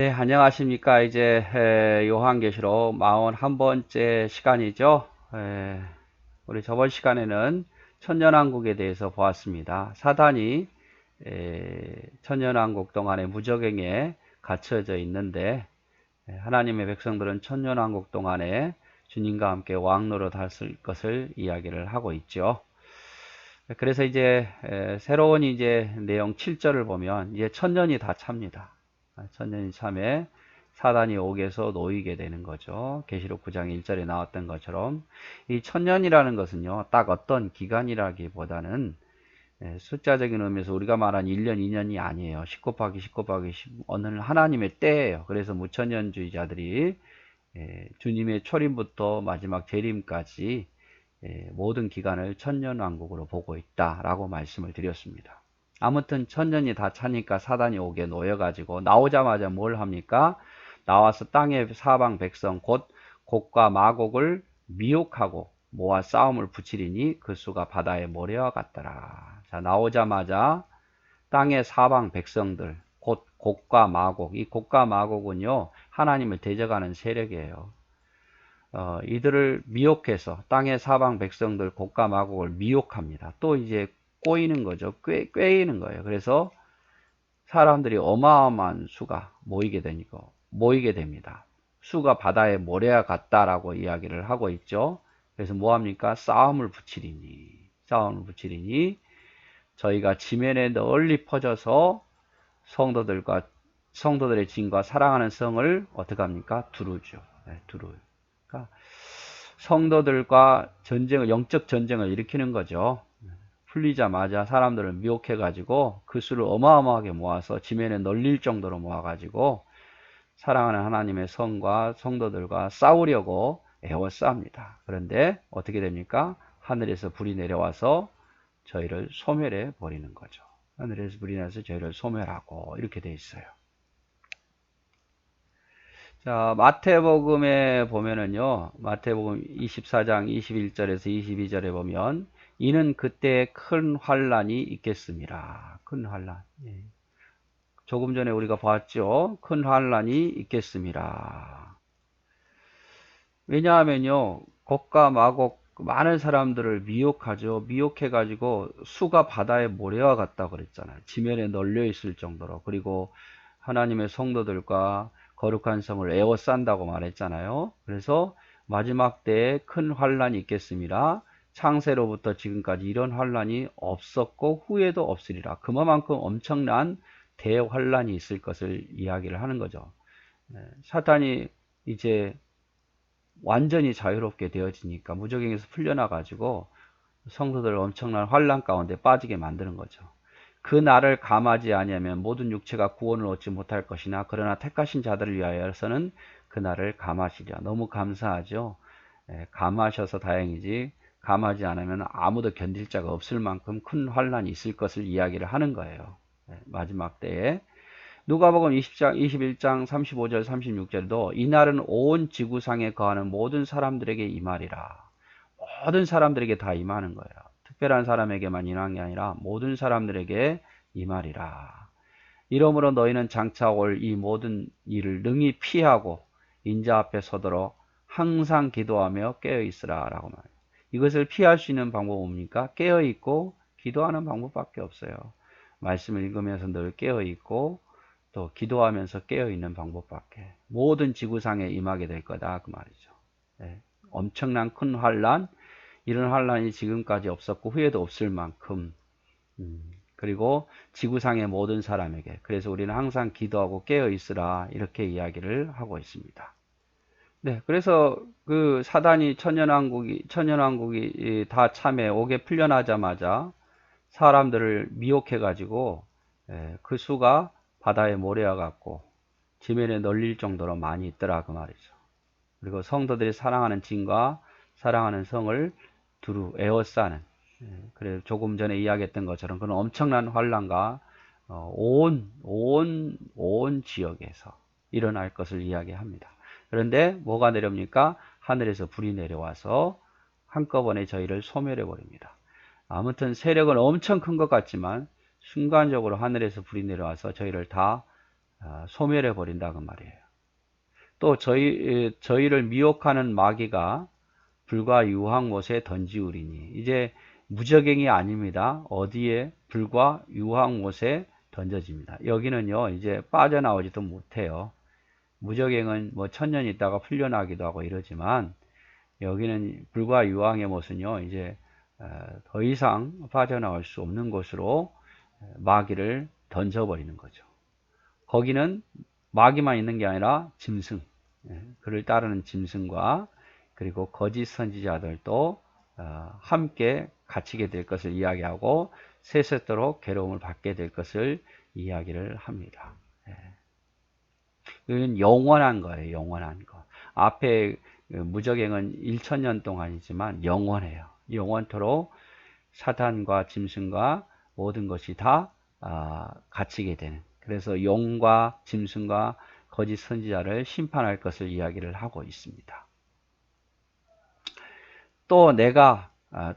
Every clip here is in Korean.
네, 안녕하십니까. 이제 요한계시록 41번째 시간이죠. 우리 저번 시간에는 천년왕국에 대해서 보았습니다. 사단이 천년왕국 동안에 무적행에 갇혀져 있는데 하나님의 백성들은 천년왕국 동안에 주님과 함께 왕노릇 할 것을 이야기를 하고 있죠. 그래서 이제 새로운 이제 내용 7절을 보면 이제 천년이 다 찹니다. 천년이 참에 사단이 옥에서 놓이게 되는 거죠. 계시록 9장 1절에 나왔던 것처럼 이 천년이라는 것은요, 딱 어떤 기간이라기보다는 숫자적인 의미에서 우리가 말한 1년, 2년이 아니에요. 10 곱하기 10 곱하기 10 어느 하나님의 때예요. 그래서 무천년주의자들이 주님의 초림부터 마지막 재림까지 모든 기간을 천년왕국으로 보고 있다라고 말씀을 드렸습니다. 아무튼 천년이 다 차니까 사단이 옥에 놓여가지고 나오자마자 뭘 합니까? 나와서 땅의 사방 백성 곧 곡과 마곡을 미혹하고 모아 싸움을 붙이리니 그 수가 바다의 모래와 같더라. 자, 나오자마자 땅의 사방 백성들 곧 곡과 마곡, 이 곡과 마곡은요 하나님을 대적하는 세력이에요. 이들을 미혹해서 땅의 사방 백성들 곡과 마곡을 미혹합니다. 또 이제 꼬이는 거죠. 꿰이는 거예요. 그래서 사람들이 어마어마한 수가 모이게 됩니다. 수가 바다의 모래와 같다라고 이야기를 하고 있죠. 그래서 뭐합니까? 싸움을 붙이리니 저희가 지면에 널리 퍼져서 성도들의 진과 사랑하는 성을 어떻게 합니까? 두루죠. 네, 두루. 그러니까 성도들과 영적 전쟁을 일으키는 거죠. 풀리자마자 사람들을 미혹해가지고 그 수를 어마어마하게 모아서 지면에 널릴 정도로 모아가지고 사랑하는 하나님의 성과 성도들과 싸우려고 애워쌉니다. 그런데 어떻게 됩니까? 하늘에서 불이 내려와서 저희를 소멸해 버리는 거죠. 하늘에서 불이 나서 저희를 소멸하고 이렇게 돼 있어요. 자, 마태복음에 보면은요, 마태복음 24장 21절에서 22절에 보면, 이는 그때 큰 환란이 있겠습니다. 큰 환란. 예. 조금 전에 우리가 봤죠. 큰 환란이 있겠습니다. 왜냐하면요, 곡과 마곡 많은 사람들을 미혹하죠. 미혹해가지고 수가 바다의 모래와 같다 그랬잖아요. 지면에 널려 있을 정도로. 그리고 하나님의 성도들과 거룩한 성을 에워싼다고 말했잖아요. 그래서 마지막 때에 큰 환란이 있겠습니다. 창세로부터 지금까지 이런 환란이 없었고 후에도 없으리라. 그만큼 엄청난 대환란이 있을 것을 이야기를 하는 거죠. 사탄이 이제 완전히 자유롭게 되어지니까 무적행에서 풀려나가지고 성도들을 엄청난 환란 가운데 빠지게 만드는 거죠. 그 날을 감하지 아니하면 모든 육체가 구원을 얻지 못할 것이나 그러나 택하신 자들을 위하여서는 그 날을 감하시리라. 너무 감사하죠. 감하셔서 다행이지 감하지 않으면 아무도 견딜 자가 없을 만큼 큰 환란이 있을 것을 이야기를 하는 거예요. 마지막 때에 누가복음 21장 35절 36절도 이날은 온 지구상에 거하는 모든 사람들에게 임하리라. 모든 사람들에게 다 임하는 거예요. 특별한 사람에게만 임한 게 아니라 모든 사람들에게 임하리라. 이러므로 너희는 장차 올 이 모든 일을 능히 피하고 인자 앞에 서도록 항상 기도하며 깨어 있으라 라고 말해요. 이것을 피할 수 있는 방법은 뭡니까? 깨어 있고 기도하는 방법밖에 없어요. 말씀을 읽으면서 늘 깨어 있고 또 기도하면서 깨어있는 방법밖에 모든 지구상에 임하게 될 거다 그 말이죠. 네. 엄청난 큰 환란, 이런 환란이 지금까지 없었고 후에도 없을 만큼 그리고 지구상의 모든 사람에게 그래서 우리는 항상 기도하고 깨어있으라 이렇게 이야기를 하고 있습니다. 네, 그래서 그 사단이 천년왕국이 다 참에 옥에 풀려나자마자 사람들을 미혹해가지고 그 수가 바다의 모래와 같고 지면에 널릴 정도로 많이 있더라 그 말이죠. 그리고 성도들이 사랑하는 진과 사랑하는 성을 두루 에워싸는 그래 조금 전에 이야기했던 것처럼 그런 엄청난 환란과 온 지역에서 일어날 것을 이야기합니다. 그런데 뭐가 내려옵니까? 하늘에서 불이 내려와서 한꺼번에 저희를 소멸해 버립니다. 아무튼 세력은 엄청 큰 것 같지만 순간적으로 하늘에서 불이 내려와서 저희를 다 소멸해 버린다 그 말이에요. 또 저희를 미혹하는 마귀가 불과 유황못에 던지우리니, 이제 무적행이 아닙니다. 어디에? 불과 유황못에 던져집니다. 여기는요 이제 빠져나오지도 못해요. 무적행은 뭐 천년 있다가 풀려나기도 하고 이러지만, 여기는 불과 유황의 못은요 이제 더 이상 빠져나올 수 없는 곳으로 마귀를 던져버리는 거죠. 거기는 마귀만 있는 게 아니라 짐승, 그를 따르는 짐승과 그리고 거짓 선지자들도 함께 갇히게 될 것을 이야기하고 세세토록 괴로움을 받게 될 것을 이야기를 합니다. 이건 영원한 거예요. 영원한 거. 앞에 무적행은 1000년 동안이지만 영원해요. 영원토록 사탄과 짐승과 모든 것이 다 갇히게 되는, 그래서 용과 짐승과 거짓 선지자를 심판할 것을 이야기를 하고 있습니다. 또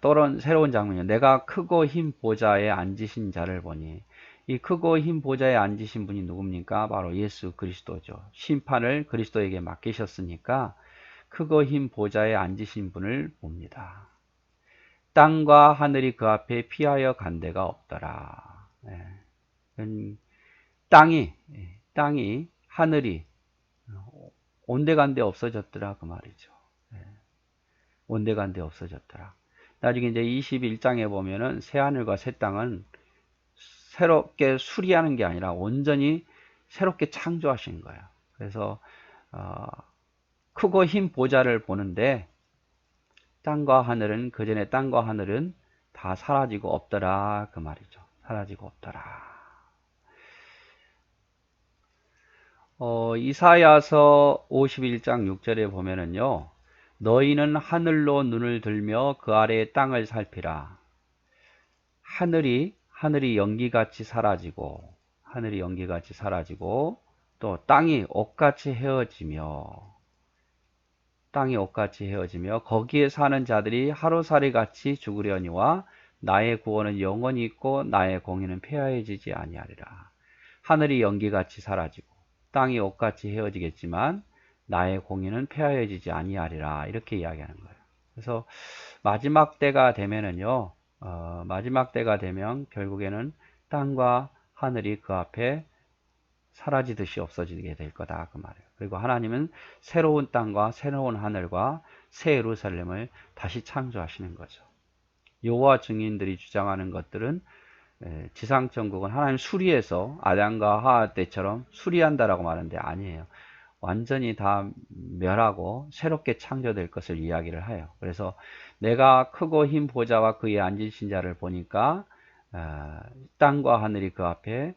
또는 새로운 장면이요. 내가 크고 흰 보좌에 앉으신 자를 보니, 이 크고 흰 보좌에 앉으신 분이 누굽니까? 바로 예수 그리스도죠. 심판을 그리스도에게 맡기셨으니까 크고 흰 보좌에 앉으신 분을 봅니다. 땅과 하늘이 그 앞에 피하여 간 데가 없더라. 땅이 하늘이 온데간데 없어졌더라 그 말이죠. 온데간데 없어졌더라. 나중에 이제 21장에 보면은 새 하늘과 새 땅은 새롭게 수리하는 게 아니라 온전히 새롭게 창조하신 거예요. 그래서 크고 흰 보좌를 보는데 땅과 하늘은, 그전에 땅과 하늘은 다 사라지고 없더라 그 말이죠. 사라지고 없더라. 이사야서 51장 6절에 보면은요, 너희는 하늘로 눈을 들며 그 아래의 땅을 살피라. 하늘이 연기같이 사라지고, 또 땅이 옷같이 헤어지며 거기에 사는 자들이 하루살이 같이 죽으려니와 나의 구원은 영원히 있고 나의 공의는 폐하여지지 아니하리라. 하늘이 연기같이 사라지고 땅이 옷같이 헤어지겠지만 나의 공의는 폐하여지지 아니하리라, 이렇게 이야기하는 거예요. 그래서 마지막 때가 되면은요, 마지막 때가 되면 결국에는 땅과 하늘이 그 앞에 사라지듯이 없어지게 될 거다 그 말이에요. 그리고 하나님은 새로운 땅과 새로운 하늘과 새 예루살렘을 다시 창조하시는 거죠. 여호와 증인들이 주장하는 것들은 지상천국은 하나님 수리해서 아담과 하와 때처럼 수리한다라고 말하는데 아니에요. 완전히 다 멸하고 새롭게 창조될 것을 이야기를 해요. 그래서 내가 크고 흰 보좌와 그에 앉으신 자를 보니까 땅과 하늘이 그 앞에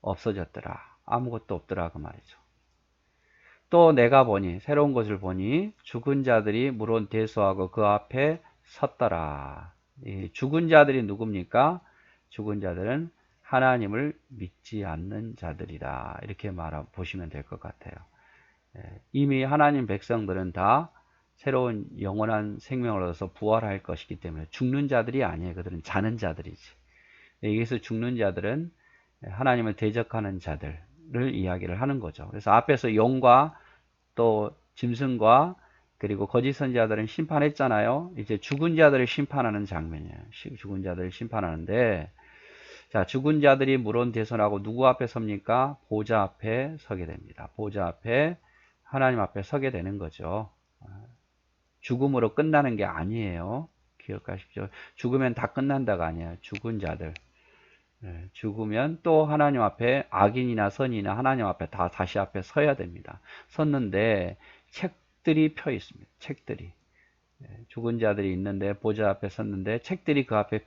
없어졌더라. 아무것도 없더라 그 말이죠. 또 내가 보니, 새로운 것을 보니 죽은 자들이 물론 대소하고 그 앞에 섰더라. 이 죽은 자들이 누굽니까? 죽은 자들은 하나님을 믿지 않는 자들이다, 이렇게 보시면 될 것 같아요. 이미 하나님 백성들은 다 새로운 영원한 생명을 얻어서 부활할 것이기 때문에 죽는 자들이 아니에요. 그들은 자는 자들이지. 여기서 죽는 자들은 하나님을 대적하는 자들을 이야기를 하는 거죠. 그래서 앞에서 용과 또 짐승과 그리고 거짓 선지자들은 심판했잖아요. 이제 죽은 자들을 심판하는 장면이에요. 죽은 자들을 심판하는데, 자, 죽은 자들이 물론 대선하고 누구 앞에 섭니까? 보좌 앞에 서게 됩니다. 보좌 앞에, 하나님 앞에 서게 되는 거죠. 죽음으로 끝나는 게 아니에요. 기억하십시오. 죽으면 다 끝난다가 아니에요. 죽은 자들. 죽으면 또 하나님 앞에, 악인이나 선인이나 하나님 앞에 다시 앞에 서야 됩니다. 섰는데 책들이 펴 있습니다. 책들이. 죽은 자들이 있는데 보좌 앞에 섰는데 책들이 그 앞에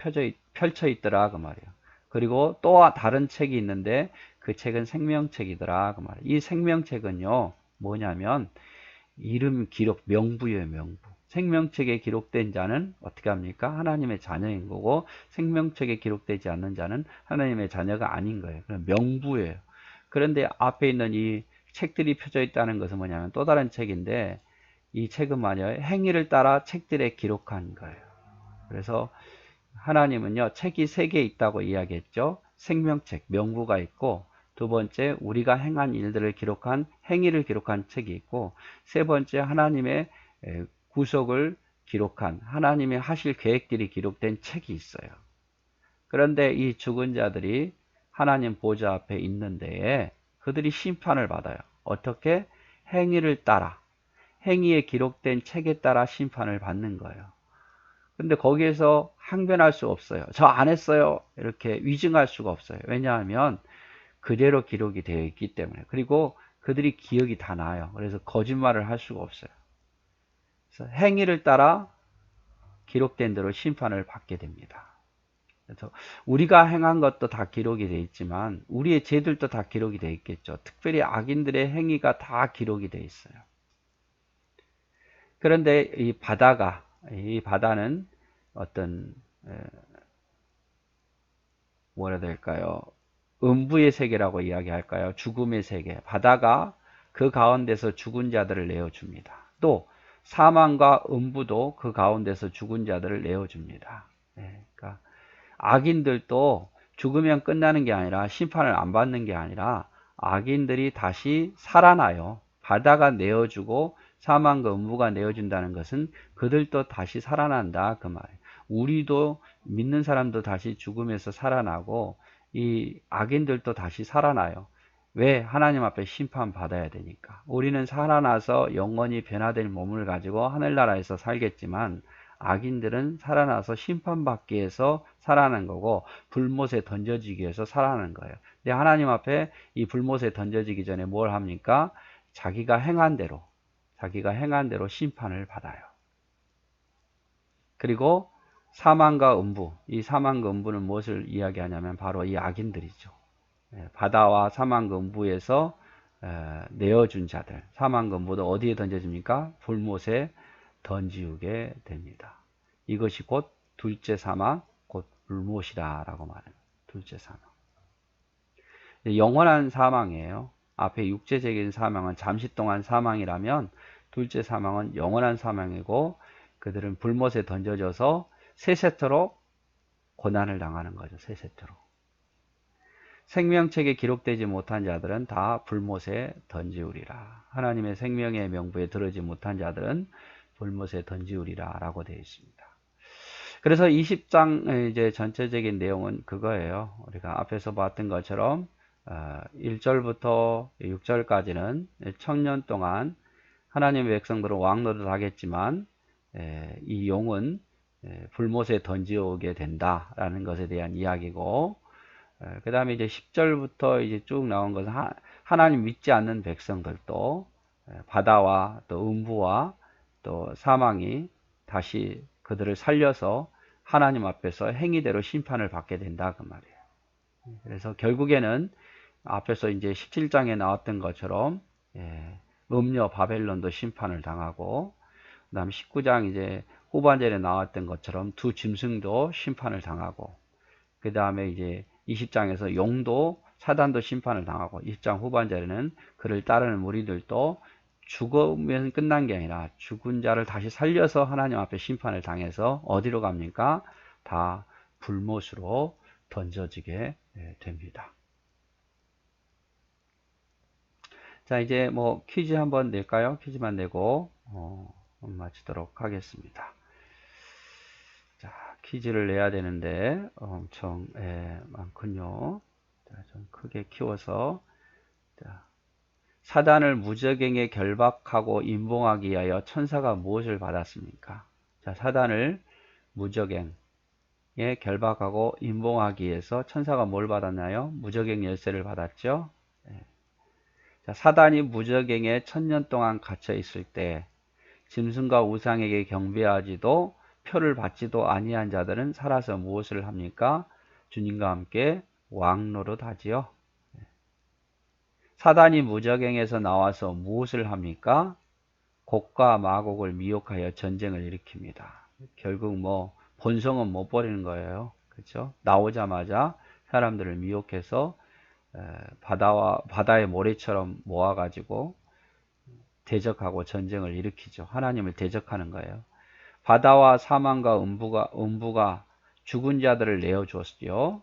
펼쳐 있더라 그 말이에요. 그리고 또 다른 책이 있는데 그 책은 생명책이더라 그 말이에요. 이 생명책은요 뭐냐면 이름 기록, 명부예요. 명부. 생명책에 기록된 자는 어떻게 합니까? 하나님의 자녀인 거고, 생명책에 기록되지 않는 자는 하나님의 자녀가 아닌 거예요. 그럼 명부예요. 그런데 앞에 있는 이 책들이 펴져 있다는 것은 뭐냐면 또 다른 책인데, 이 책은 뭐냐면 행위를 따라 책들에 기록한 거예요. 그래서 하나님은요 책이 3개 있다고 이야기했죠. 생명책, 명부가 있고, 두 번째, 우리가 행한 일들을 기록한 행위를 기록한 책이 있고, 세 번째, 하나님의 구속을 기록한 하나님의 하실 계획들이 기록된 책이 있어요. 그런데 이 죽은 자들이 하나님 보좌 앞에 있는데 그들이 심판을 받아요. 어떻게? 행위를 따라, 행위에 기록된 책에 따라 심판을 받는 거예요. 근데 거기에서 항변할 수 없어요. 저 안 했어요. 이렇게 위증할 수가 없어요. 왜냐하면 그대로 기록이 되어 있기 때문에. 그리고 그들이 기억이 다 나요. 그래서 거짓말을 할 수가 없어요. 그래서 행위를 따라 기록된 대로 심판을 받게 됩니다. 그래서 우리가 행한 것도 다 기록이 되어 있지만 우리의 죄들도 다 기록이 되어 있겠죠. 특별히 악인들의 행위가 다 기록이 되어 있어요. 그런데 이 바다는 어떤 뭐라 해야 될까요? 음부의 세계라고 이야기할까요? 죽음의 세계. 바다가 그 가운데서 죽은 자들을 내어줍니다. 또 사망과 음부도 그 가운데서 죽은 자들을 내어줍니다. 그러니까 악인들도 죽으면 끝나는 게 아니라 심판을 안 받는 게 아니라 악인들이 다시 살아나요. 바다가 내어주고 사망과 음부가 내어준다는 것은 그들도 다시 살아난다 그 말이에요. 우리도 믿는 사람도 다시 죽음에서 살아나고 이 악인들도 다시 살아나요. 왜? 하나님 앞에 심판받아야 되니까. 우리는 살아나서 영원히 변화된 몸을 가지고 하늘나라에서 살겠지만 악인들은 살아나서 심판받기 위해서 살아나는 거고 불못에 던져지기 위해서 살아나는 거예요. 근데 하나님 앞에 이 불못에 던져지기 전에 뭘 합니까? 자기가 행한 대로 심판을 받아요. 그리고 사망과 음부, 이 사망과 음부는 무엇을 이야기하냐면 바로 이 악인들이죠. 바다와 사망과 음부에서 내어준 자들, 사망과 음부도 어디에 던져집니까? 불못에 던지우게 됩니다. 이것이 곧 둘째 사망, 곧 불못이다 라고 말합니다. 둘째 사망. 영원한 사망이에요. 앞에 육체적인 사망은 잠시 동안 사망이라면 둘째 사망은 영원한 사망이고 그들은 불못에 던져져서 세세토록 고난을 당하는 거죠. 세세토록. 생명책에 기록되지 못한 자들은 다 불못에 던지우리라. 하나님의 생명의 명부에 들어지 못한 자들은 불못에 던지우리라 라고 되어 있습니다. 그래서 20장 이제 전체적인 내용은 그거예요. 우리가 앞에서 봤던 것처럼 1절부터 6절까지는 천년 동안 하나님의 백성들은 왕노릇을 하겠지만 이 용은 불못에 던지오게 된다라는 것에 대한 이야기고, 그 다음에 이제 10절부터 이제 쭉 나온 것은 하나님 믿지 않는 백성들도 바다와 또 음부와 또 사망이 다시 그들을 살려서 하나님 앞에서 행위대로 심판을 받게 된다 그 말이에요. 그래서 결국에는 앞에서 이제 17장에 나왔던 것처럼 음녀 바벨론도 심판을 당하고, 그 다음 19장 이제 후반절에 나왔던 것처럼 두 짐승도 심판을 당하고, 그 다음에 이제 20장에서 용도 사단도 심판을 당하고, 20장 후반절에는 그를 따르는 무리들도 죽으면 끝난 게 아니라 죽은 자를 다시 살려서 하나님 앞에 심판을 당해서 어디로 갑니까? 다 불못으로 던져지게 됩니다. 자, 이제 뭐 퀴즈 한번 낼까요? 퀴즈만 내고 마치도록 하겠습니다. 자, 퀴즈를 내야 되는데 엄청 많군요. 자, 좀 크게 키워서. 자, 사단을 무저갱에 결박하고 임봉하기 위하여 천사가 무엇을 받았습니까? 자, 사단을 무저갱에 결박하고 임봉하기 위해서 천사가 뭘 받았나요? 무저갱 열쇠를 받았죠. 자, 사단이 무저갱에 1000년 동안 갇혀 있을 때 짐승과 우상에게 경배하지도 표를 받지도 아니한 자들은 살아서 무엇을 합니까? 주님과 함께 왕노릇 하지요. 사단이 무저갱에서 나와서 무엇을 합니까? 곡과 마곡을 미혹하여 전쟁을 일으킵니다. 결국 뭐 본성은 못 버리는 거예요. 그렇죠? 나오자마자 사람들을 미혹해서 바다의 모래처럼 모아가지고 대적하고 전쟁을 일으키죠. 하나님을 대적하는 거예요. 바다와 사망과 음부가 죽은 자들을 내어주었죠.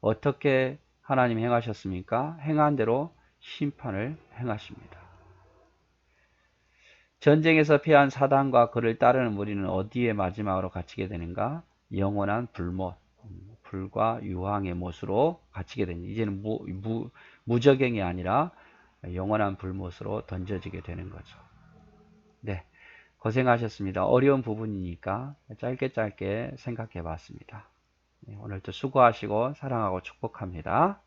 어떻게 하나님 행하셨습니까? 행한 대로 심판을 행하십니다. 전쟁에서 피한 사단과 그를 따르는 무리는 어디에 마지막으로 갇히게 되는가? 영원한 불못, 불과 유황의 못으로 갇히게 됩니다. 이제는 무적행이 아니라 영원한 불못으로 던져지게 되는 거죠. 네, 고생하셨습니다. 어려운 부분이니까 짧게 생각해 봤습니다. 오늘도 수고하시고 사랑하고 축복합니다.